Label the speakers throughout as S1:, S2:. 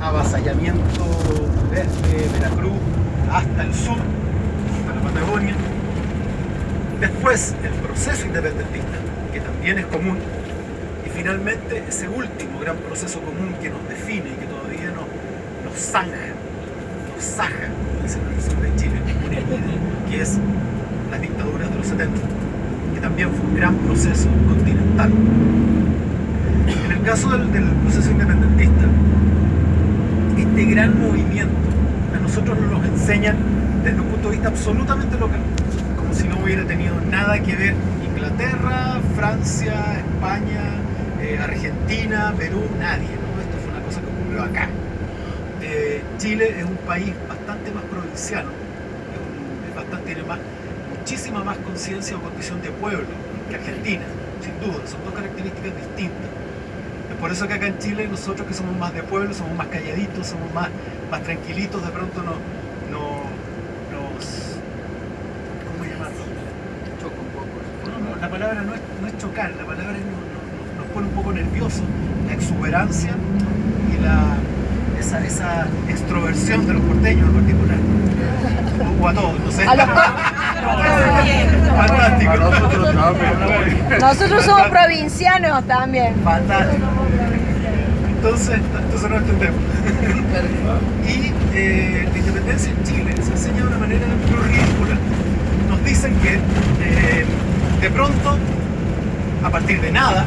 S1: avasallamiento desde Veracruz hasta el sur, hasta la Patagonia. Después el proceso independentista, que también es común. Y finalmente ese último gran proceso común que nos define y que todavía nos zanja, nos saja, como dicen en el sur de Chile, que es las dictaduras de los 70, que también fue un gran proceso continental. En el caso del proceso independentista, este gran movimiento a nosotros nos lo enseñan desde un punto de vista absolutamente local, como si no hubiera tenido nada que ver Inglaterra, Francia, España, Argentina, Perú, nadie, ¿no? Esto fue una cosa que ocurrió acá. Chile es un país bastante más provinciano, tiene muchísima más conciencia o condición de pueblo que Argentina, sin duda, son dos características distintas. Es por eso que acá en Chile nosotros que somos más de pueblo, somos más calladitos, somos más tranquilitos, de pronto nos ¿cómo llamarlo?
S2: Choca un poco.
S1: No, la palabra no es chocar, la palabra es nos pone un poco nerviosos, la exuberancia y esa extroversión de los porteños en particular. O a todos, no sé.
S3: A los
S1: Fantástico.
S2: A nosotros también.
S3: Nosotros somos provincianos también.
S1: Fantástico. Entonces no entendemos. Y la independencia en Chile se enseña de una manera muy ridícula. Nos dicen que de pronto, a partir de nada,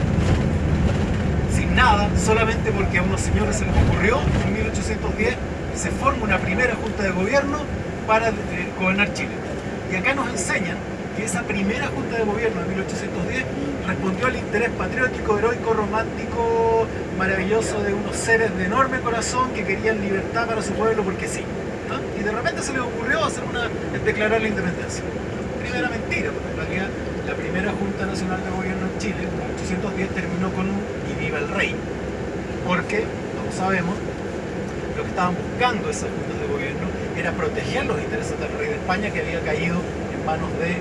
S1: sin nada, solamente porque a unos señores se les ocurrió, en 1810 se forma una primera junta de gobierno para gobernar Chile. Y acá nos enseñan que esa primera junta de gobierno de 1810 respondió al interés patriótico, heroico, romántico, maravilloso de unos seres de enorme corazón que querían libertad para su pueblo porque sí, ¿no? Y de repente se les ocurrió declarar la independencia. Primera mentira, porque en realidad la primera Junta Nacional de Gobierno en Chile, en 1810, terminó con un "y viva el rey", porque, como sabemos, lo que estaban buscando esas juntas de gobierno era proteger los intereses del rey de España, que había caído en manos de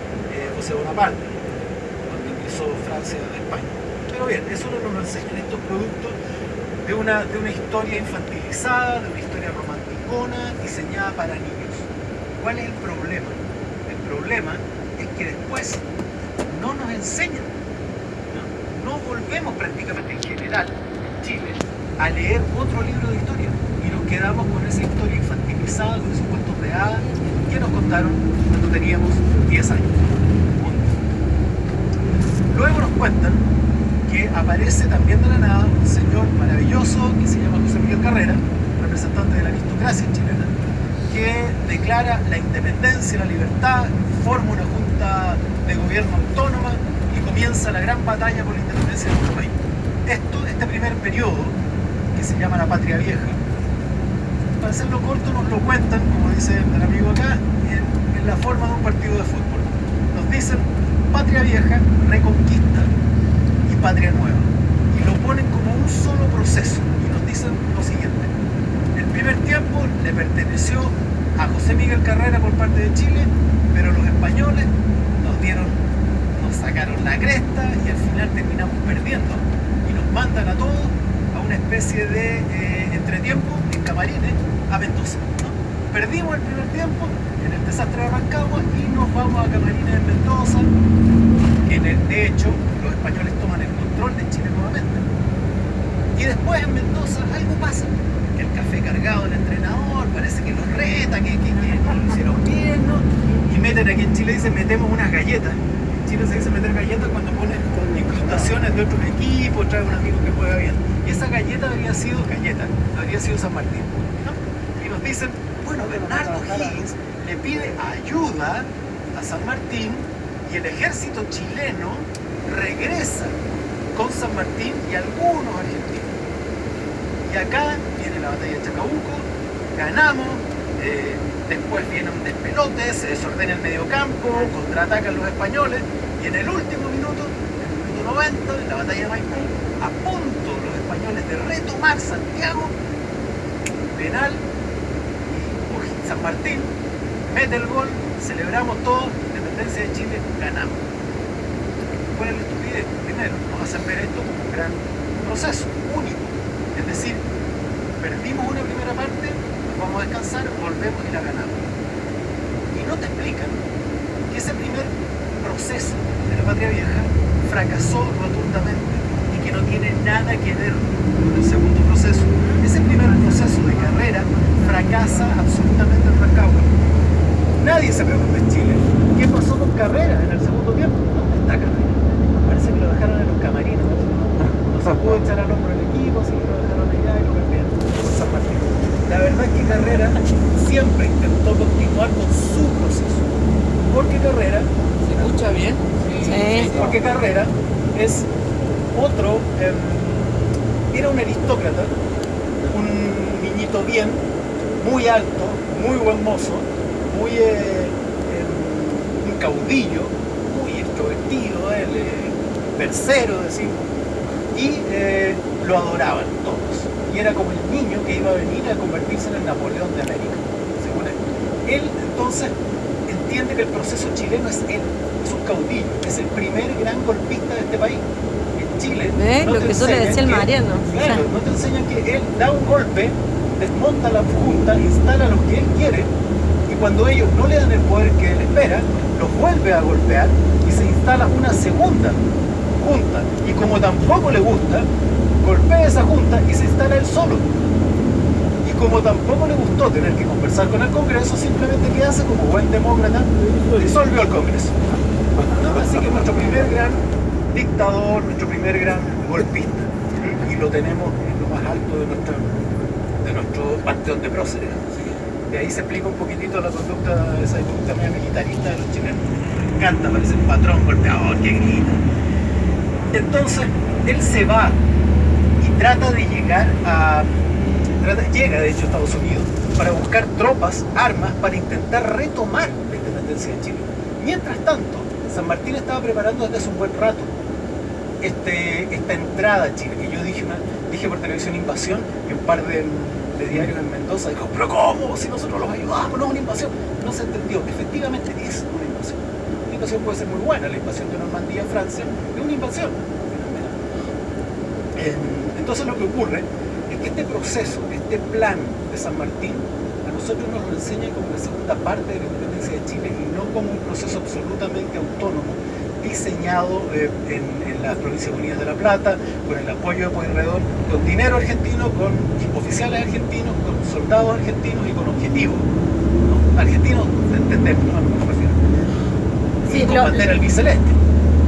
S1: José Bonaparte, cuando ingresó Francia de España. Pero bien, eso no nos enseñan, estos productos de una historia infantilizada, de una historia romanticona, diseñada para niños. ¿Cuál es el problema? El problema es que después no nos enseñan, no volvemos prácticamente en general en Chile a leer otro libro de historia y nos quedamos con esa historia infantilizada, con esos cuentos de hadas que nos contaron cuando teníamos 10 años. Luego nos cuentan que aparece también de la nada un señor maravilloso que se llama José Miguel Carrera, representante de la aristocracia chilena, que declara la independencia, la libertad, forma una junta de gobierno autónoma y comienza la gran batalla por la independencia de nuestro país. Este primer periodo, que se llama la Patria Vieja, para hacerlo corto nos lo cuentan, como dice el amigo acá, en la forma de un partido de fútbol. Nos dicen Patria Vieja, Reconquista y Patria Nueva, y lo ponen como un solo proceso y nos dicen lo siguiente: el primer tiempo le perteneció a José Miguel Carrera por parte de Chile, pero los españoles nos sacaron la cresta y al final terminamos perdiendo y nos mandan a todos a una especie de entretiempo en Camarines a Mendoza, ¿no? Perdimos el primer tiempo en el desastre de Rancagua y nos vamos a Camarines en Mendoza. De hecho, los españoles toman el control de Chile nuevamente. Y después en Mendoza algo pasa, que el café cargado del entrenador, parece que los reta, que no lo hicieron bien, ¿no? Y meten aquí en Chile, dicen, metemos unas galletas. En Chile se dice meter galletas cuando pones incrustaciones de otros equipos, trae un amigo que juega bien. Y esa galleta habría sido San Martín, ¿no? Y nos dicen, bueno, Bernardo Higgins le pide ayuda a San Martín y el ejército chileno regresa con San Martín y algunos argentinos. Y acá viene la batalla de Chacabuco, ganamos, después viene un despelote, se desordena el mediocampo, contraatacan los españoles y en el último minuto, en el minuto 90, en la batalla de Maipú, a punto los españoles de retomar Santiago, penal, y San Martín mete el gol, celebramos todos, independencia de Chile, ganamos. ¿Cuál es la estupidez? Primero, nos hacen ver esto como un gran proceso, único. Es decir, perdimos una primera parte, nos vamos a descansar, volvemos y la ganamos. Y no te explican que ese primer proceso de la Patria Vieja fracasó rotundamente y que no tiene nada que ver con el segundo proceso. Ese primer proceso de carrera fracasa absolutamente en Rancagua. Nadie se pregunta en Chile qué pasó con Carrera en el segundo tiempo. ¿Dónde está Carrera? Parece que lo dejaron en los camarinos. No se pudo echar al hombro el equipo, así que lo dejaron allá y lo cambiaron por San Martín. La verdad es que Carrera siempre intentó continuar con su proceso. Porque Carrera,
S2: ¿Se escucha bien?
S3: Sí.
S1: porque Carrera es otro, era un aristócrata, un niñito bien, muy alto, muy buen mozo, muy un caudillo, muy extrovertido, él, versero, decimos, y lo adoraban todos. Y era como el niño que iba a venir a convertirse en el Napoleón de América, según él. Él entonces entiende que el proceso chileno es él, es un caudillo, es el primer gran golpista de este país. En Chile, no
S3: Lo
S1: te
S3: que yo le
S1: enseñan
S3: decía al Mariano.
S1: Claro, no te enseñan que él da un golpe, desmonta la junta, instala los que él quiere, y cuando ellos no le dan el poder que él espera, los vuelve a golpear y se instala una segunda junta. Y como tampoco le gusta, golpea esa junta y se instala él solo. Y como tampoco le gustó tener que conversar con el Congreso, simplemente ¿qué hace? Como buen demócrata, disolvió el Congreso. ¿No? Así que nuestro primer gran dictador, nuestro primer gran golpista. Y lo tenemos en lo más alto de nuestro panteón de próceres. Así que de ahí se explica un poquitito la conducta, esa conducta media militarista de los chilenos. Me encanta, parece un patrón golpeador que grita. Entonces, él se va y trata de llegar a... llega de hecho a Estados Unidos para buscar tropas, armas, para intentar retomar la independencia de Chile. Mientras tanto, San Martín estaba preparando desde hace un buen rato esta entrada a Chile, que yo dije por televisión invasión, y un par de diarios en Mendoza dijo, pero ¿cómo? Si nosotros los ayudamos, no es una invasión. No se entendió, efectivamente es una invasión. Una invasión puede ser muy buena, la invasión de Normandía en Francia es una invasión. Entonces lo que ocurre es que este proceso, este plan de San Martín, a nosotros nos lo enseñan como la segunda parte de la independencia de Chile y no como un proceso absolutamente autónomo, diseñado en las Provincias Unidas de La Plata, con el apoyo de Pueyrredón, con dinero argentino, con oficiales argentinos, con soldados argentinos y con objetivos, ¿no? Argentinos, entendemos, ¿no? A lo que me refiero.
S3: Sí,
S1: y con bandera albiceleste,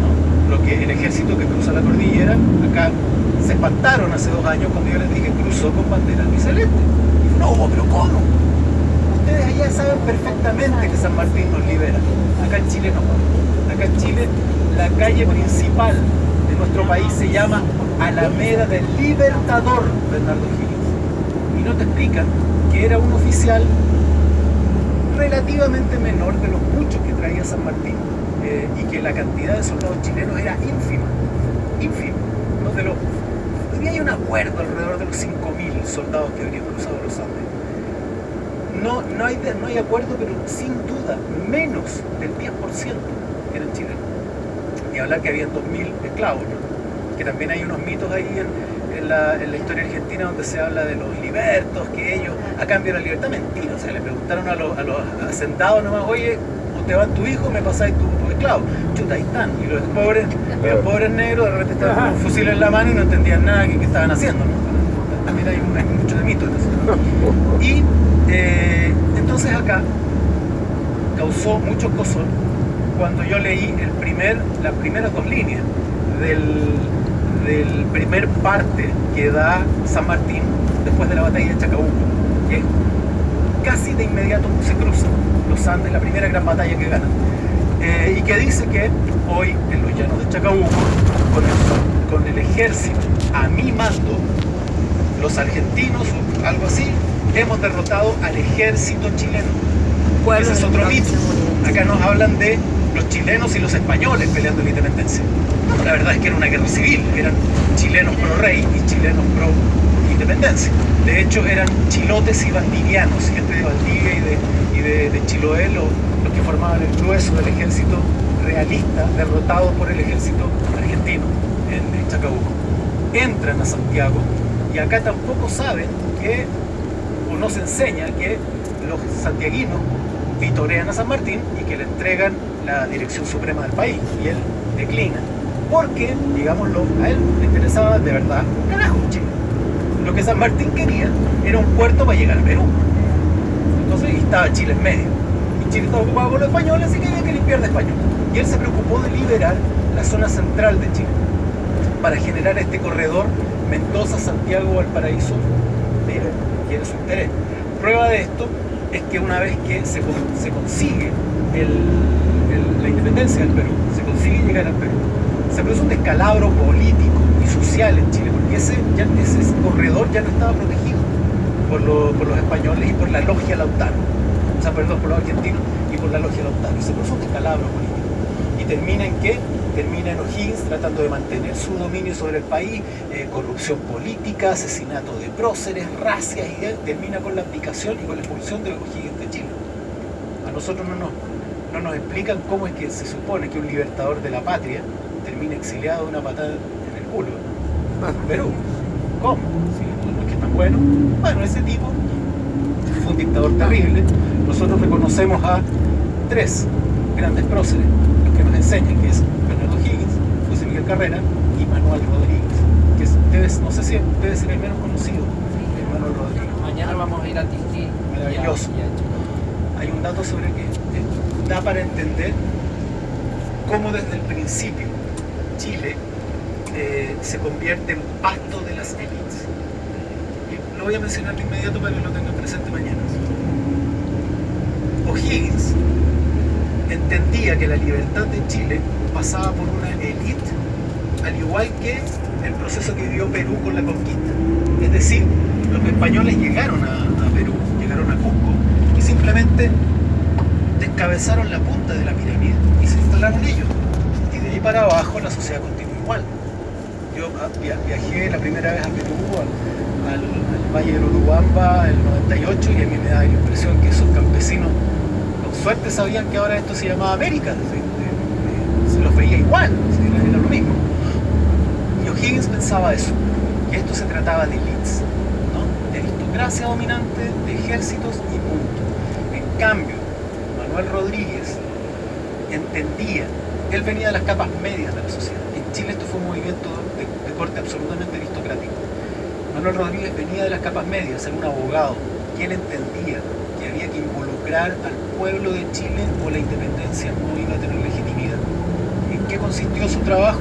S1: ¿no? Lo que el ejército que cruza la cordillera, acá se espantaron hace 2 años cuando yo les dije cruzó con bandera albiceleste. Y no, pero ¿cómo? Ustedes allá saben perfectamente que San Martín nos libera. Acá en Chile no. Acá en Chile la calle principal de nuestro país se llama Alameda del Libertador Bernardo Higgins. Y no te explican que era un oficial relativamente menor de los muchos que traía San Martín y que la cantidad de soldados chilenos era ínfima. No de los... Hoy día hay un acuerdo alrededor de los 5.000 soldados que habrían cruzado los Andes. No hay acuerdo, pero sin duda menos del 10% eran chilenos. Y hablar que habían 2.000 esclavos, ¿no? Que también hay unos mitos ahí en la historia argentina donde se habla de los libertos, que ellos a cambio de la libertad, mentira. O sea, le preguntaron a los hacendados nomás, oye, usted va tu hijo, me pasáis tu esclavo. Chuta, ahí están. Y los pobres negros de repente estaban con un fusil en la mano y no entendían nada que estaban haciendo, ¿no? También hay mucho de mito en eso. Y entonces acá causó mucho escozor cuando yo leí las primeras 2 líneas del primer parte que da San Martín después de la batalla de Chacabuco, que casi de inmediato se cruzan los Andes, la primera gran batalla que ganan, y que dice que hoy en los llanos de Chacabuco, con el ejército a mi mando, los argentinos o algo así, hemos derrotado al ejército chileno. Ese es otro mito. Acá nos hablan de los chilenos y los españoles peleando la independencia. No, la verdad es que era una guerra civil, eran chilenos pro rey y chilenos pro independencia. De hecho eran chilotes y valdivianos, gente de Valdivia y de Chiloé, los que formaban el grueso del ejército realista derrotado por el ejército argentino en Chacabuco. Entran a Santiago y acá tampoco saben que, o nos enseña que los santiaguinos vitorean a San Martín y que le entregan la dirección suprema del país, y él declina, porque, digámoslo, a él le interesaba de verdad un carajo Chile. Lo que San Martín quería era un puerto para llegar a Perú. Entonces estaba Chile en medio, y Chile estaba ocupado por los españoles, así que había que limpiar de español. Y él se preocupó de liberar la zona central de Chile para generar este corredor Mendoza, Santiago, Valparaíso, que era su interés. Prueba de esto es que una vez que se consigue la independencia del Perú, se consigue llegar al Perú, se produce un descalabro político y social en Chile, porque ese corredor ya no estaba protegido por los españoles y por la logia Lautaro, o sea, perdón, por los argentinos y por la logia Lautaro. Se produce un descalabro político. ¿Y termina en qué? Termina en O'Higgins tratando de mantener su dominio sobre el país, corrupción política, asesinato de próceres, racias, y termina con la abdicación y con la expulsión de O'Higgins de Chile. A nosotros no nos explican cómo es que se supone que un libertador de la patria termina exiliado de una patada en el culo en Perú. ¿Cómo? Si no es que es tan bueno. Bueno, ese tipo fue un dictador terrible. Nosotros reconocemos a 3 grandes próceres, los que nos enseñan, que es Bernardo O'Higgins, José Miguel Carrera y Manuel Rodríguez, que no sé si debe ser el menos conocido, el Manuel Rodríguez.
S2: Mañana vamos a ir a Tití.
S1: Maravilloso. Hay un dato sobre que da para entender cómo desde el principio Chile se convierte en pasto de las élites. Y lo voy a mencionar de inmediato para que lo tengan presente mañana. O'Higgins entendía que la libertad de Chile pasaba por una élite, al igual que el proceso que vivió Perú con la conquista. Es decir, los españoles llegaron a Perú, llegaron a Cusco, y simplemente descabezaron la punta de la pirámide y se instalaron ellos. Y de ahí para abajo la sociedad continuó igual. Yo viajé la primera vez a Perú, al Valle del Urubamba, el 98, y a mí me da la impresión que esos campesinos con suerte sabían que ahora esto se llamaba América. Se los veía igual, era lo mismo. Y O'Higgins pensaba eso, que esto se trataba de elites, ¿no? De aristocracia dominante, de ejércitos y punto. En cambio, Manuel Rodríguez entendía, él venía de las capas medias de la sociedad. En Chile esto fue un movimiento de corte absolutamente aristocrático. Manuel Rodríguez venía de las capas medias, era un abogado, y él entendía que había que involucrar al pueblo de Chile o la independencia no iba a tener legitimidad. ¿En qué consistió su trabajo?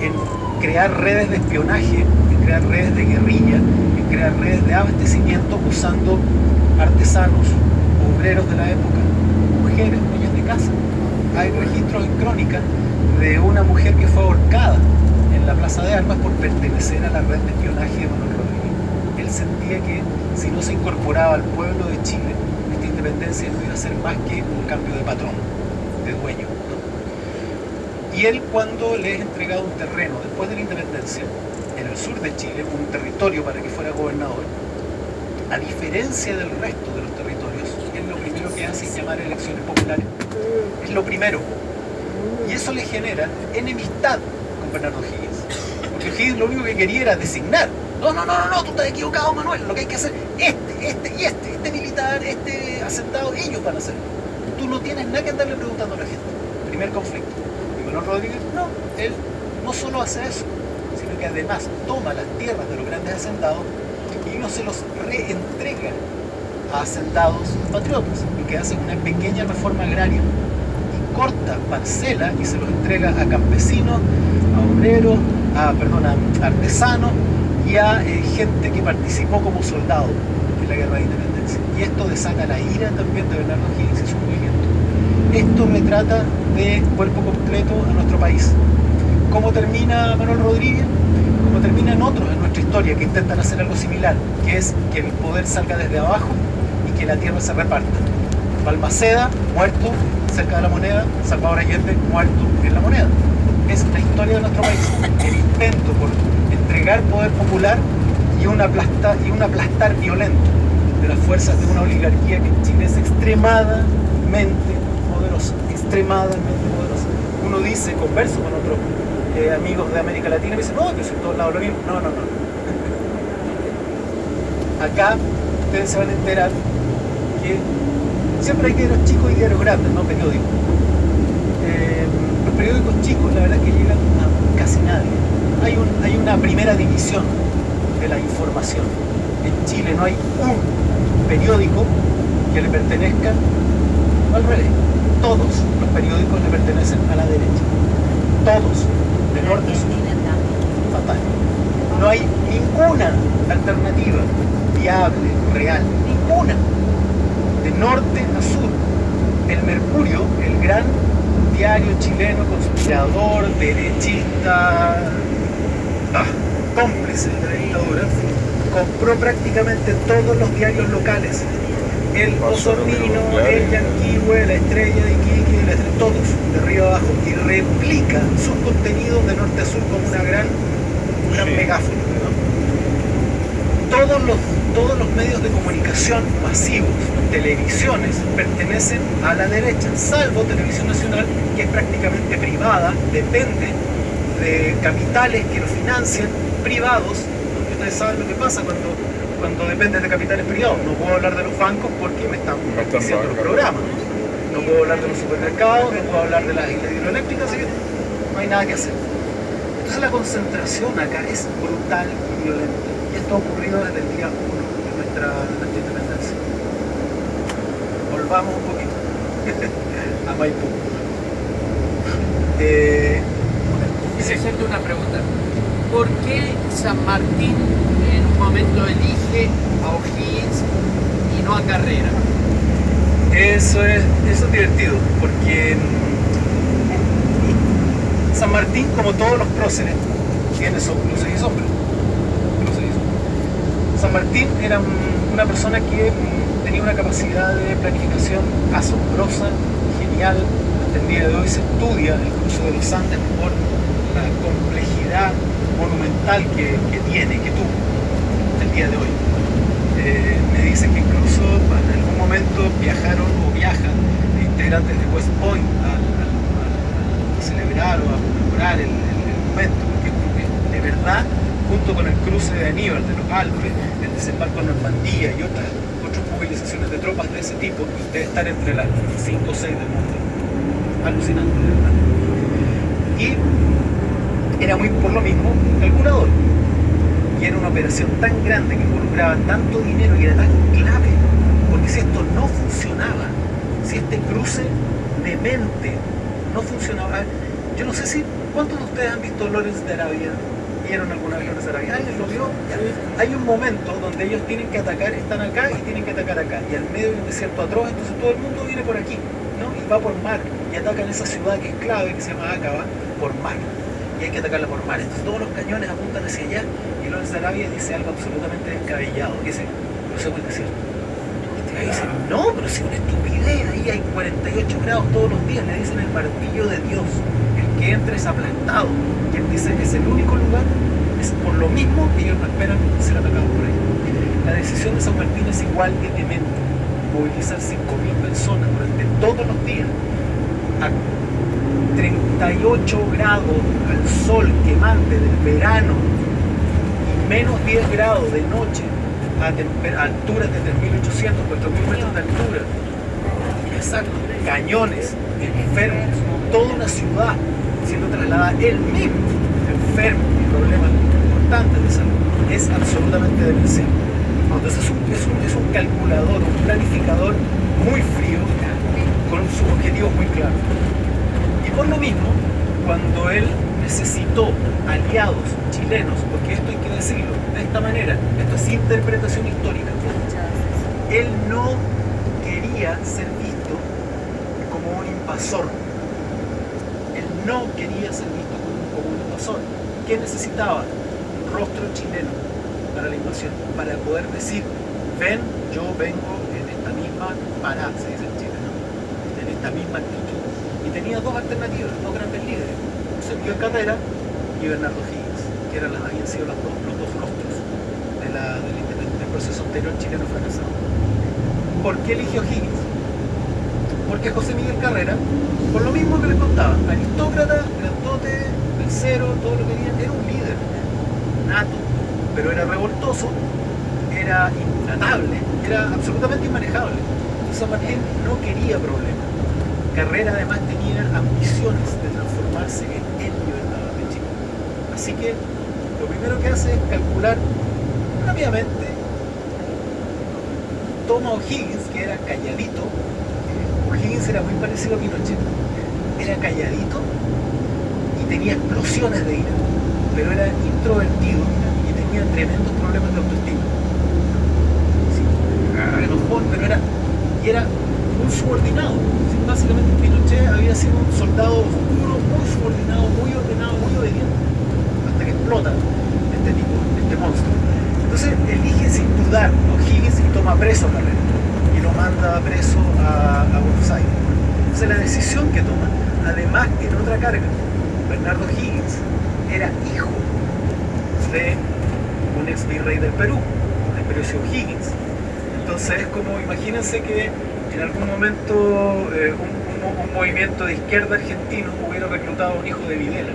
S1: En crear redes de espionaje, en crear redes de guerrilla, en crear redes de abastecimiento usando artesanos, obreros de la época, mujeres, dueñas de casa. Hay registros en crónica de una mujer que fue ahorcada en la Plaza de Armas por pertenecer a la red de espionaje de Manuel Rodríguez. Él sentía que si no se incorporaba al pueblo de Chile, esta independencia no iba a ser más que un cambio de patrón, de dueño, ¿no? Y él, cuando le es entregado un terreno después de la independencia, en el sur de Chile, un territorio para que fuera gobernador, a diferencia del resto de los territorios, él lo primero que hace es llamar a elecciones populares. Es lo primero. Y eso le genera enemistad con Bernardo O'Higgins. Porque O'Higgins lo único que quería era designar. No, tú estás equivocado, Manuel. Lo que hay que hacer, este militar, este hacendado, ellos van a hacer. Tú no tienes nada que andarle preguntando a la gente. Primer conflicto. Y Manuel Rodríguez, no, él no solo hace eso, sino que además toma las tierras de los grandes hacendados y no se los reentrega a hacendados patriotas. Lo que hace es una pequeña reforma agraria y corta parcela y se los entrega a campesinos, a obreros, a artesanos y a gente que participó como soldado en la guerra de independencia. Y esto desata la ira también de Bernardo O'Higgins y su movimiento. Esto retrata de cuerpo completo a nuestro país. ¿Cómo termina Manuel Rodríguez? Como terminan otros en nuestra historia que intentan hacer algo similar, que es que el poder salga desde abajo y que la tierra se reparta. Balmaceda, muerto cerca de la moneda; Salvador Allende, muerto en la moneda. Es la historia de nuestro país, el intento por entregar poder popular y un aplastar violento de las fuerzas de una oligarquía que en Chile es extremadamente poderosa, extremadamente poderosa. Uno dice, converso con otros amigos de América Latina, y me dicen, no, que es en todos lados lo mismo. No. acá ustedes se van a enterar que siempre hay diarios chicos y diarios grandes, no periódicos. Los periódicos chicos, la verdad es que llegan a casi nadie. Hay una primera división de la información. En Chile no hay un periódico que le pertenezca al revés. Todos los periódicos le pertenecen a la derecha. Todos, de norte a sur. Fatal. No hay ninguna alternativa viable, real, ninguna. De norte a sur. El Mercurio, el gran diario chileno conspirador, derechista, cómplice de la dictadura, compró prácticamente todos los diarios locales. El Osornino, el Yanquihue, la Estrella de Iquique, todos, de arriba abajo, y replica sus contenidos de norte a sur como un gran megáfono, ¿no? Todos los medios de comunicación masivos, televisiones, pertenecen a la derecha, salvo Televisión Nacional, que es prácticamente privada, depende de capitales que lo financian, privados, porque ustedes saben lo que pasa cuando depende de capitales privados. No puedo hablar de los bancos porque me están diciendo los programas. No puedo hablar de los supermercados, no puedo hablar de las hidroeléctricas, así que no hay nada que hacer. Entonces la concentración acá es brutal y violenta. Y esto ha ocurrido desde el día 1 de nuestra independencia. Volvamos un poquito a Maipú.
S2: Quisiera hacerte una pregunta. ¿Por qué San Martín en un momento elige a O'Higgins y no a Carrera?
S1: Eso es divertido, porque San Martín, como todos los próceres, tiene luces y sombras. San Martín era una persona que tenía una capacidad de planificación asombrosa, genial. Hasta el día de hoy se estudia el cruce de los Andes por la complejidad monumental que tiene, que tuvo hasta el día de hoy. Me dicen que incluso en algún momento viajaron o viajan integrantes de West Point a celebrar o a conmemorar el momento, porque de verdad, junto con el cruce de Aníbal de los Alpes, el desembarco en Normandía y otras movilizaciones de tropas de ese tipo, debe estar entre las 5 o 6 del mundo. Alucinante, de verdad. Y era muy, por lo mismo, calculador. Y era una operación tan grande que involucraba tanto dinero y era tan clave, porque si esto no funcionaba, si este cruce demente no funcionaba, yo no sé si, ¿cuántos de ustedes han visto Lawrence de Arabia? ¿Vieron alguna vez Lawrence de Arabia? ¿Alguien lo vio? Hay un momento donde ellos tienen que atacar, están acá y tienen que atacar acá, y al medio de un desierto atroz, entonces todo el mundo viene por aquí, ¿no? Y va por mar, y atacan esa ciudad que es clave, que se llama Aqaba, por mar. Y hay que atacarla por mar. Entonces todos los cañones apuntan hacia allá, y Lawrence de Arabia dice algo absolutamente descabellado, dice, crucemos el desierto. Y ahí dicen, no, pero si es una estupidez, ahí hay 48 grados todos los días, le dicen el martillo de Dios, el que entra es aplastado, y él dice, es el único lugar, es por lo mismo que ellos no esperan ser atacados por ahí. La decisión de San Martín es igual que demente, movilizar 5.000 personas durante todos los días, a 38 grados al sol quemante del verano, y menos 10 grados de noche, a alturas de 3.800, 4.000 metros de altura. Exacto, cañones, enfermos, toda una ciudad siendo trasladada él mismo, enfermo, con problemas importantes de salud. Es absolutamente demencial. Entonces es un calculador, un planificador muy frío, con sus objetivos muy claros. Y por lo mismo, cuando él necesitó aliados chilenos, porque esto hay que decirlo de esta manera, esto es interpretación histórica, él no quería ser visto como un invasor, él no quería ser visto como un invasor. ¿Qué necesitaba? Un rostro chileno para la invasión, para poder decir, ven, yo vengo en esta misma parada, se dice en Chile, ¿no? En esta misma actitud. Y tenía dos alternativas, dos grandes líderes, José Miguel Carrera y Bernardo Higgins, que habían sido los dos rostros del proceso anterior chileno fracasado. ¿Por qué eligió Higgins? Porque José Miguel Carrera, por lo mismo que les contaba, aristócrata, grandote, vencero, todo lo que querían, era un líder nato, pero era revoltoso, era intratable, era absolutamente inmanejable. Entonces San Martín no quería problemas. Carrera además tenía ambiciones de transformarse en el libertador de Chile. Así que lo primero que hace es calcular rápidamente, toma O'Higgins, que era calladito. O'Higgins era muy parecido a Pinochet, era calladito y tenía explosiones de ira, pero era introvertido y tenía tremendos problemas de autoestima. Sí, enojón, pero era un subordinado. Sí, básicamente Pinochet había sido un soldado oscuro, muy subordinado, muy ordenado, muy obediente, hasta que explota este tipo, este monstruo. Entonces elige sin dudar O'Higgins y toma preso a Carrera y lo manda preso a Buenos Aires. Entonces la decisión que toma, además en otra carga, Bernardo O'Higgins era hijo de un ex virrey del Perú, de Perocio O'Higgins. Entonces es como, imagínense que en algún momento un movimiento de izquierda argentino hubiera reclutado a un hijo de Videla.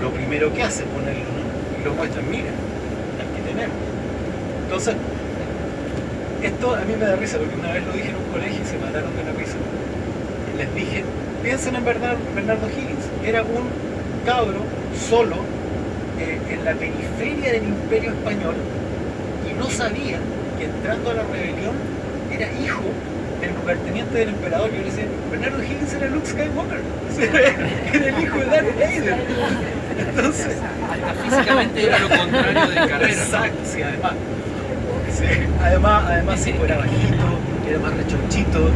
S1: Lo primero que hace es ponerlo, ¿no? Y lo muestran, mira, aquí tenemos. Entonces, esto a mí me da risa, porque una vez lo dije en un colegio y se mataron de la risa. Les dije, piensen en Bernardo O'Higgins, era un cabro solo en la periferia del Imperio Español y no sabía que entrando a la rebelión era hijo del lugarteniente del emperador. Yo le decía, Bernardo O'Higgins era Luke Skywalker, era el hijo de Darth Vader. Entonces,
S2: hasta físicamente era lo contrario de Carrera.
S1: Exacto, sí, además. Sí, además sí, era bajito, era más rechonchito,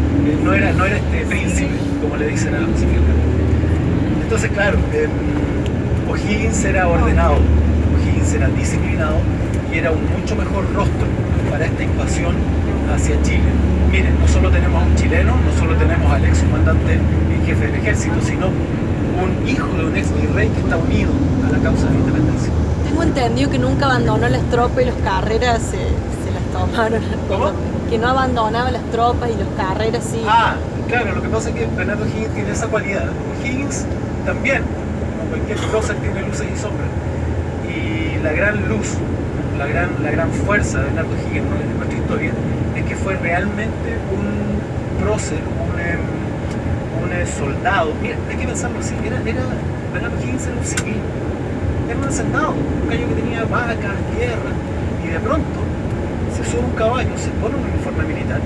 S1: no era este príncipe, como le dicen a José Miguel Carrera. Entonces, claro, O'Higgins era ordenado, O'Higgins era disciplinado y era un mucho mejor rostro para esta invasión hacia Chile. Miren, no solo tenemos a un chileno, no solo tenemos al ex comandante en jefe del ejército, sino un hijo de un ex virrey que está unido a la causa de la independencia.
S3: Tengo entendido que nunca abandonó las tropas y los Carreras se las tomaron.
S1: ¿Cómo?
S3: Que no abandonaba las tropas y los Carreras sí.
S1: Ah, claro, lo que pasa es que Bernardo O'Higgins tiene esa cualidad. O'Higgins también, como cualquier prócer, tiene luces y sombras. Y la gran luz, la gran fuerza de Bernardo O'Higgins en nuestra historia es que fue realmente un prócer, un soldado. Mira, hay que pensarlo así, Bernardo O'Higgins era un civil, era un hacendado, un gallo que tenía vacas, tierra, y de pronto se sube un caballo, se pone un uniforme militar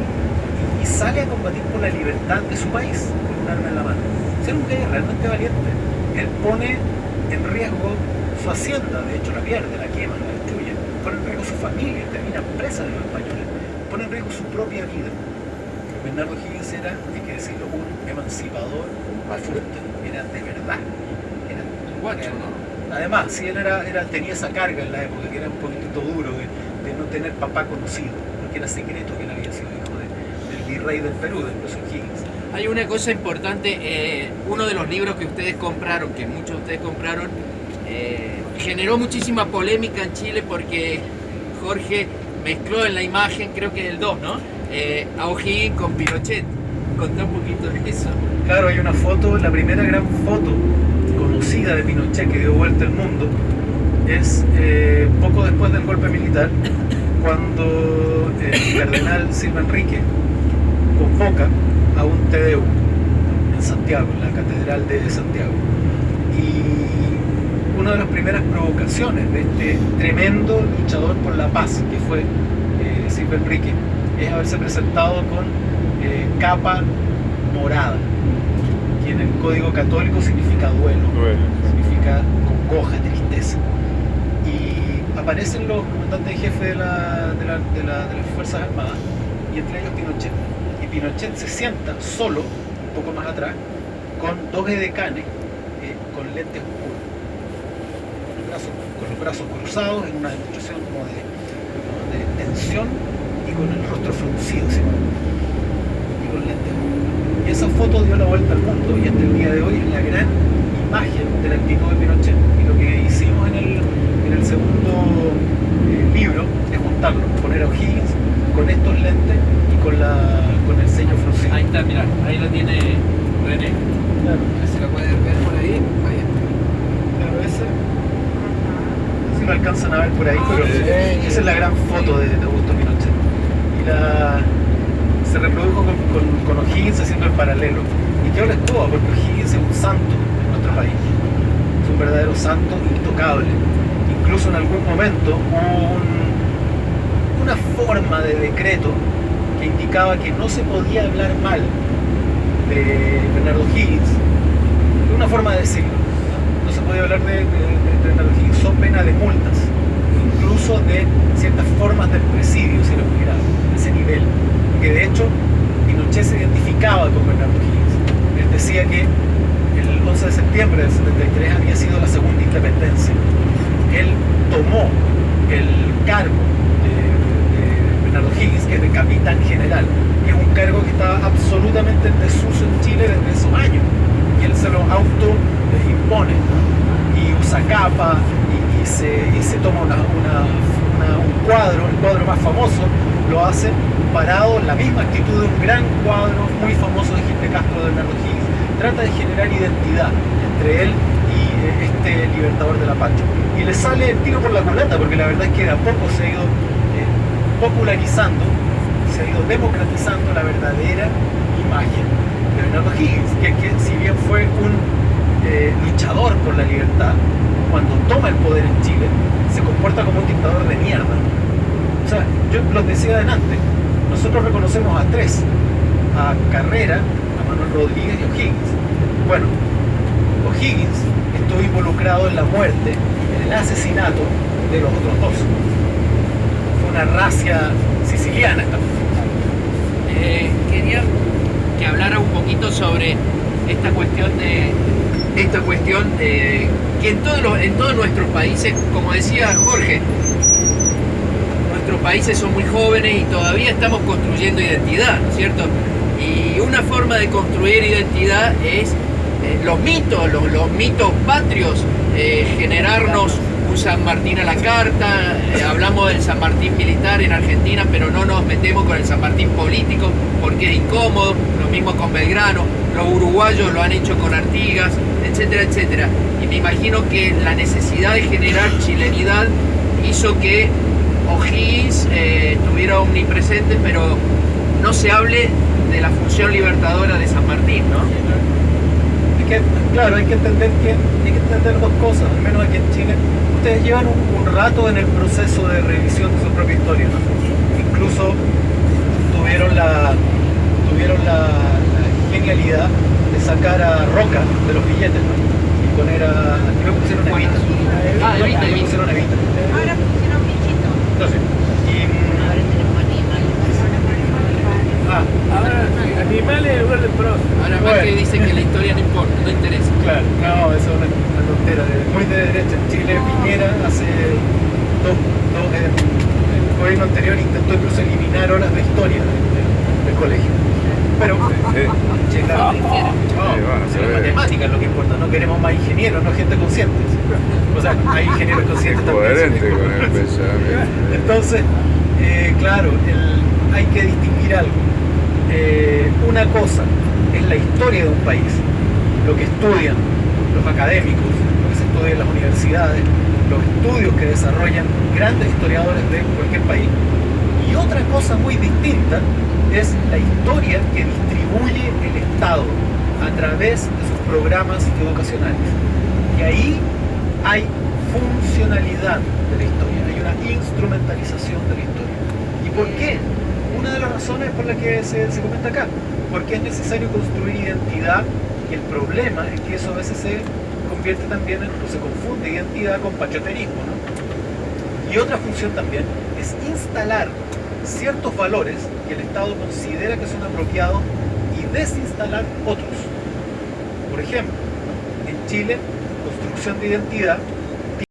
S1: y sale a combatir por la libertad de su país con un arma en la mano. Ser un gallo realmente valiente. Él pone en riesgo su hacienda, de hecho la pierde, la quema, la destruye, pone en riesgo su familia, termina presa de los españoles, pone en riesgo su propia vida. Bernardo O'Higgins era, hay que decirlo, un emancipador fuerte, era de verdad. Era
S2: guacho, ¿no?
S1: Además, sí, él tenía esa carga en la época, que era un poquitito duro de no tener papá conocido, porque era secreto que él había sido hijo del virrey del Perú, de Perocio O'Higgins.
S2: Hay una cosa importante, uno de los libros que ustedes compraron, que muchos de ustedes compraron, generó muchísima polémica en Chile porque Jorge mezcló en la imagen, creo que del 2, ¿no? A O'Higgins con Pinochet. Contá un poquito de eso.
S1: Claro, hay una foto, la primera gran foto conocida de Pinochet que dio vuelta al mundo es poco después del golpe militar, cuando el cardenal Silva Enrique convoca a un Te Deum en Santiago, en la Catedral de Santiago. Y una de las primeras provocaciones de este tremendo luchador por la paz que fue Silva Enrique es haberse presentado con capa morada, que en el código católico significa duelo, significa congoja, tristeza. Y aparecen los comandantes en jefe de las Fuerzas Armadas, y entre ellos Pinochet. Y Pinochet se sienta solo, un poco más atrás, con dos edecanes con lentes oscuros, con los brazos cruzados, en una demostración como de tensión, y con el rostro fruncido, ¿sí? Y con lentes oscuros. Y esa foto dio la vuelta al mundo, y hasta el día de hoy es la gran imagen de la actitud de Pinochet. Y lo que hicimos en el segundo libro es juntarlo, poner a O'Higgins con estos lentes y con el ceño fruncido.
S2: Ahí está, mira, ahí lo tiene René.
S1: Claro.
S2: Si lo pueden ver por ahí, ahí está.
S1: Claro, ese. Sí, si lo alcanzan a ver por ahí, pero esa es la gran foto de Augusto Pinochet. Y se reprodujo con O'Higgins haciendo el paralelo. Y quedó la escoba, porque O'Higgins es un santo en nuestro país. Es un verdadero santo intocable. Incluso en algún momento hubo una forma de decreto que indicaba que no se podía hablar mal de Bernardo O'Higgins. Una forma de decirlo. No se podía hablar de Bernardo O'Higgins, so pena de multas, incluso de ciertas formas del presidio, si lo hubiera, de ese nivel. Porque de hecho, Pinochet se identificaba con Bernardo O'Higgins. Él decía que el 11 de septiembre del 73 había sido la segunda independencia. Él tomó el cargo de Bernardo O'Higgins, que es de capitán general, que es un cargo que estaba absolutamente en desuso en Chile desde esos años. Y él se lo impone, ¿no? Y usa capa y se toma un cuadro, el cuadro más famoso, lo hace parado en la misma actitud de un gran cuadro muy famoso de Gil de Castro de Bernardo O'Higgins. Trata de generar identidad entre él y este libertador de la patria. Y le sale el tiro por la culata, porque la verdad es que de a poco se ha ido popularizando, se ha ido democratizando la verdadera imagen de Bernardo O'Higgins, que si bien fue un luchador por la libertad, cuando toma el poder en Chile, se comporta como un dictador de mierda. O sea, yo lo decía adelante, nosotros reconocemos a tres, a Carrera, a Manuel Rodríguez y a O'Higgins. Bueno, O'Higgins estuvo involucrado en la muerte, en el asesinato de los otros dos. Fue una racia siciliana esta mujer.
S2: Quería que hablara un poquito sobre esta cuestión que en todos nuestros países, como decía Jorge, nuestros países son muy jóvenes y todavía estamos construyendo identidad, ¿no es cierto? Y una forma de construir identidad es los mitos patrios, generarnos un San Martín a la carta. Hablamos del San Martín militar en Argentina, pero no nos metemos con el San Martín político porque es incómodo. Lo mismo con Belgrano, los uruguayos lo han hecho con Artigas, etcétera, etcétera. Y me imagino que la necesidad de generar chilenidad hizo que O'Higgins estuviera omnipresente, pero no se hable de la función libertadora de San Martín, ¿no?
S1: Claro, hay que entender dos cosas, al menos aquí en Chile. Ustedes llevan un rato en el proceso de revisión de su propia historia, ¿no? Incluso tuvieron la genialidad de sacar a Roca de los billetes, ¿no? Y poner aquí me pusieron Evita.
S2: Evita.
S1: Me pusieron Evita.
S3: Ahora pusieron bichito.
S1: Entonces,
S3: Ahora tenemos animales.
S4: Ahora, animales en lugar de pros.
S2: Ahora más
S1: Bueno.
S2: que dice que la historia no importa, no interesa.
S1: claro, no, eso es una tontera, muy de derecha. En Chile, Piñera hace el gobierno anterior intentó incluso eliminar horas de historia del colegio. Pero, che, claro, si las matemáticas es lo que importa, no queremos más ingenieros, no gente consciente. O sea, hay ingenieros conscientes también.
S5: Coherente con el pensamiento.
S1: Entonces, claro, hay que distinguir algo. Una cosa es la historia de un país, lo que estudian los académicos, lo que se estudia en las universidades, los estudios que desarrollan grandes historiadores de cualquier país. Y otra cosa muy distinta es la historia que distribuye el Estado a través de sus programas educacionales. Y ahí hay funcionalidad de la historia, hay una instrumentalización de la historia. ¿Y por qué? Una de las razones por las que se comenta acá, porque es necesario construir identidad, y el problema es que eso a veces se convierte también o se confunde identidad con patrioterismo, ¿no? Y otra función también es instalar ciertos valores que el Estado considera que son apropiados y desinstalar otros. Por ejemplo, en Chile, construcción de identidad